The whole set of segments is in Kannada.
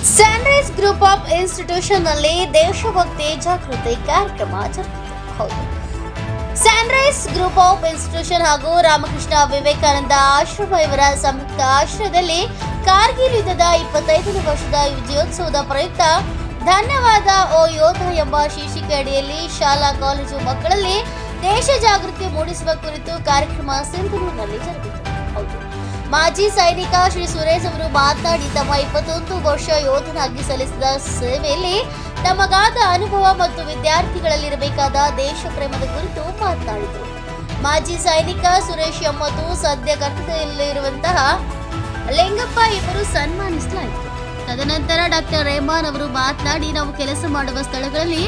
ಸನ್ರೈಸ್ ಗ್ರೂಪ್ ಆಫ್ ಇನ್ಸ್ಟಿಟ್ಯೂಷನ್ ನಲ್ಲಿ ದೇಶಭಕ್ತಿ ಜಾಗೃತಿ ಕಾರ್ಯಕ್ರಮ ಜರುಗಿತು. ಸನ್ರೈಸ್ ಗ್ರೂಪ್ ಆಫ್ ಇನ್ಸ್ಟಿಟ್ಯೂಷನ್ ಹಾಗೂ ರಾಮಕೃಷ್ಣ ವಿವೇಕಾನಂದ ಆಶ್ರಮ ಇವರ ಸಂಯುಕ್ತ ಆಶ್ರಯದಲ್ಲಿ ಕಾರ್ಗಿಲ್ ಯುದ್ಧದ 25ನೇ ವರ್ಷದ ವಿಜಯೋತ್ಸವದ ಪ್ರಯುಕ್ತ ಧನ್ಯವಾದ ಓ ಯೋಧ ಎಂಬ ಶೀರ್ಷಿಕೆ ಅಡಿಯಲ್ಲಿ ಶಾಲಾ ಕಾಲೇಜು ಮಕ್ಕಳಲ್ಲಿ ದೇಶ ಜಾಗೃತಿ ಮೂಡಿಸುವ ಕುರಿತು ಕಾರ್ಯಕ್ರಮ ಸಿಂಧನೂರಿನಲ್ಲಿ ಜರುಗಿತು. ಮಾಜಿ ಸೈನಿಕ ಶ್ರೀ ಸುರೇಶ್ ಅವರು ಮಾತನಾಡಿ ತಮ್ಮ 21 ವರ್ಷ ಯೋಧನಾಗಿ ಸಲ್ಲಿಸಿದ ಸೇವೆಯಲ್ಲಿ ತಮಗಾದ ಅನುಭವ ಮತ್ತು ವಿದ್ಯಾರ್ಥಿಗಳಲ್ಲಿರಬೇಕಾದ ದೇಶ ಪ್ರೇಮದ ಕುರಿತು ಮಾತನಾಡಿದರು. ಮಾಜಿ ಸೈನಿಕ ಸುರೇಶ್ ಮತ್ತು ಸದ್ಯ ಕರ್ತವ್ಯದಲ್ಲಿರುವಂತಹ ಲಿಂಗಪ್ಪ ಇವರು ಸನ್ಮಾನಿಸಲಾಯಿತು. ತದನಂತರ ಡಾಕ್ಟರ್ ರೆಹಮಾನ್ ಅವರು ಮಾತನಾಡಿ, ನಾವು ಕೆಲಸ ಮಾಡುವ ಸ್ಥಳಗಳಲ್ಲಿ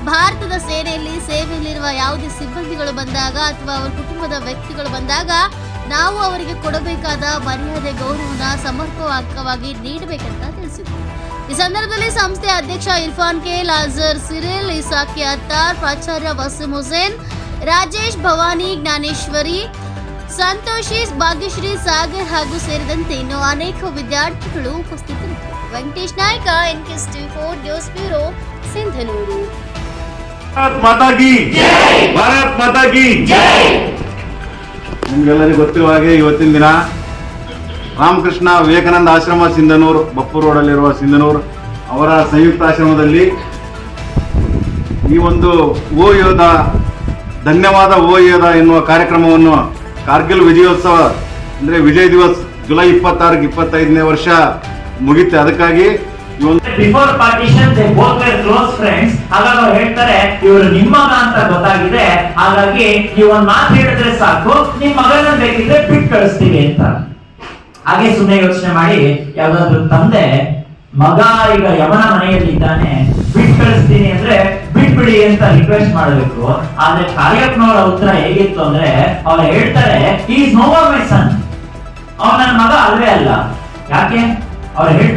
ಭಾರತದ ಸೇನೆಯಲ್ಲಿ ಸೇವೆಯಲ್ಲಿರುವ ಯಾವುದೇ ಸಿಬ್ಬಂದಿಗಳು ಬಂದಾಗ ಅಥವಾ ಅವರ ಕುಟುಂಬದ ವ್ಯಕ್ತಿಗಳು ಬಂದಾಗ ನಾವು ಅವರಿಗೆ ಕೊಡಬೇಕಾದ ಮರ್ಯಾದೆ ಗೌರವನ ಸಮರ್ಪಕವಾಗಿ ನೀಡಬೇಕಂತ ತಿಳಿಸಿದರು. ಈ ಸಂದರ್ಭದಲ್ಲಿ ಸಂಸ್ಥೆಯ ಅಧ್ಯಕ್ಷ ಇರ್ಫಾನ್ ಕೆ, ಲಾಜರ್ ಸಿರಿಲ್, ಇಸಾಕಿ ಅತ್ತಾರ್, ಪ್ರಾಚಾರ್ಯ ವಸೀಂ ಹುಸೇನ್, ರಾಜೇಶ್, ಭವಾನಿ, ಜ್ಞಾನೇಶ್ವರಿ, ಸಂತೋಷಿ, ಭಾಗ್ಯಶ್ರೀ, ಸಾಗರ್ ಹಾಗೂ ಸೇರಿದಂತೆ ಇನ್ನೂ ಅನೇಕ ವಿದ್ಯಾರ್ಥಿಗಳು ಉಪಸ್ಥಿತರಿದ್ದರು. Venkatesh Naik, NK64 news bureau, Sindhanur. Bharat Mata ಕಿ ಜೈ. ಭಾರತ್ ಮಾತಾ ಕಿ ಜೈ. ನಿಮ್ಗೆಲ್ಲರಿಗೂ ಗೊತ್ತಿರುವ ಹಾಗೆ ಇವತ್ತಿನ ದಿನ ರಾಮಕೃಷ್ಣ ವಿವೇಕಾನಂದ ಆಶ್ರಮ ಸಿಂಧನೂರು, ಬಪ್ಪೂರು ರೋಡಲ್ಲಿರುವ ಸಿಂಧನೂರು ಅವರ ಸಂಯುಕ್ತ ಆಶ್ರಮದಲ್ಲಿ ಈ ಒಂದು ಓ ಯೋಧ, ಧನ್ಯವಾದ ಓ ಯೋಧ ಎನ್ನುವ ಕಾರ್ಯಕ್ರಮವನ್ನು ಕಾರ್ಗಿಲ್ ವಿಜಯೋತ್ಸವ ಅಂದರೆ ವಿಜಯ್ ದಿವಸ್ ಜುಲೈ 26 25ನೇ ವರ್ಷ ಮುಗಿತೆ. ಅದಕ್ಕಾಗಿ before partition they both wear close friends. ಹಾಗಾಗಿ ಅವ್ರು ಹೇಳ್ತಾರೆ ಇವರು ನಿಮ್ಮ ಮಗ ಅಂತ ಗೊತ್ತಾಗಿದೆ, ಹಾಗಾಗಿ ನೀವು ಒಂದ್ ಮಾತು ಹೇಳಿದ್ರೆ ಸಾಕು, ನಿಮ್ ಮಗನ ಬೇಕಿದ್ರೆ ಬಿಟ್ಟು ಕಳಿಸ್ತೀವಿ ಅಂತ. ಹಾಗೆ ಸುಮ್ಮನೆ ಯೋಚನೆ ಮಾಡಿ, ಯಾವ್ದಾದ್ರು ತಂದೆ ಮಗ ಈಗ ಯಮನ ಮನೆಯಲ್ಲಿ ಇದ್ದಾನೆ, ಬಿಟ್ಟು ಕಳಿಸ್ತೀನಿ ಅಂದ್ರೆ ಬಿಟ್ಬಿಡಿ ಅಂತ ರಿಕ್ವೆಸ್ಟ್ ಮಾಡಬೇಕು. ಆದ್ರೆ ಕಾರ್ಯಪ್ಪನವರ ಉತ್ತರ ಹೇಗಿತ್ತು ಅಂದ್ರೆ, ಅವ್ರು ಹೇಳ್ತಾರೆ ಈಸ್ ನೋ ಮೋರ್ ಮೈ ಸನ್, ಅವ್ನ ನನ್ನ ಮಗ ಅಲ್ವೇ ಅಲ್ಲ. ಯಾಕೆ ಅವ್ರು ಹೇಳ್ತಾರೆ